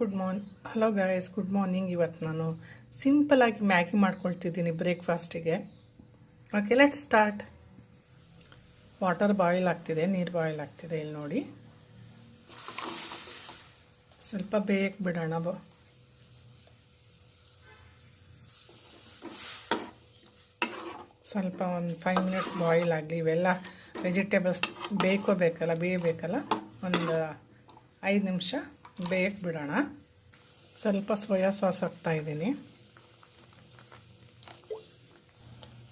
Hello guys, good morning. ಇವತ್ತು ನಾನು ಸಿಂಪಲಾಗಿ ಮ್ಯಾಗಿ ಮಾಡ್ಕೊಳ್ತಿದ್ದೀನಿ ಬ್ರೇಕ್ಫಾಸ್ಟಿಗೆ. Okay, let start. Water boil ಆಗ್ತಿದೆ, ನೀರು ಬಾಯ್ಲ್ ಆಗ್ತಿದೆ. ಇಲ್ಲಿ ನೋಡಿ, ಸ್ವಲ್ಪ ಬೇಯಕ್ಕೆ ಬಿಡೋಣ. ಸ್ವಲ್ಪ ಒಂದು 5 ಮಿನಿಟ್ಸ್ ಬಾಯ್ಲ್ ಆಗಲಿ. ಇವೆಲ್ಲ ವೆಜಿಟೇಬಲ್ಸ್ ಬೇಯಬೇಕಲ್ಲ. ಒಂದು 5 ನಿಮಿಷ ಬೇಯಕ್ಕೆ ಬಿಡೋಣ. ಸ್ವಲ್ಪ ಸೋಯಾ ಸಾಸ್ ಹಾಕ್ತಾಯಿದ್ದೀನಿ,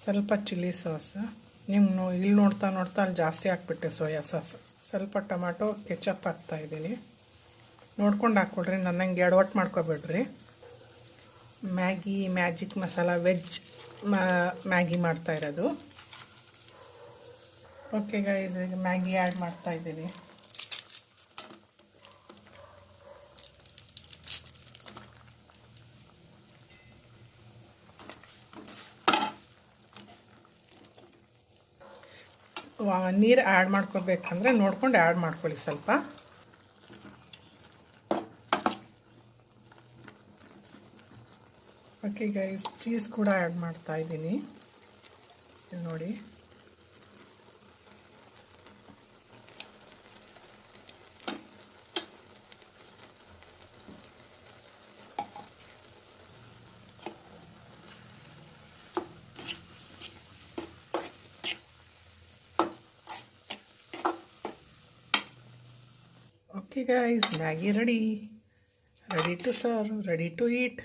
ಸ್ವಲ್ಪ ಚಿಲ್ಲಿ ಸಾಸ್. ನೀವು ಇಲ್ಲಿ ನೋಡ್ತಾ ಅಲ್ಲಿ ಜಾಸ್ತಿ ಹಾಕ್ಬಿಟ್ಟೆ ಸೋಯಾ ಸಾಸ್. ಸ್ವಲ್ಪ ಟೊಮ್ಯಾಟೊ ಕೆಚಪ್ ಹಾಕ್ತಾಯಿದ್ದೀನಿ. ನೋಡ್ಕೊಂಡು ಹಾಕ್ಕೊಡ್ರಿ, ನನ್ನಂಗೆ ಎಡವಟ್ಟು ಮಾಡ್ಕೊಬೇಡ್ರಿ. ಮ್ಯಾಜಿಕ್ ಮಸಾಲ ವೆಜ್ ಮ್ಯಾಗಿ ಮಾಡ್ತಾಯಿರೋದು. ಓಕೆ ಗೈಸ್, ಈಗ ಮ್ಯಾಗಿ ಆ್ಯಡ್ ಮಾಡ್ತಾಯಿದ್ದೀನಿ. ನೀರು ಆ್ಯಡ್ ಮಾಡ್ಕೋಬೇಕಂದ್ರೆ ನೋಡ್ಕೊಂಡು ಆ್ಯಡ್ ಮಾಡ್ಕೊಳ್ಳಿ ಸ್ವಲ್ಪ. ಓಕೆ ಗೈಸ್, ಚೀಸ್ ಕೂಡ ಆ್ಯಡ್ ಮಾಡ್ತಾಯಿದ್ದೀನಿ. ನೋಡಿ, okay guys, Maggi ready to serve, ready to eat.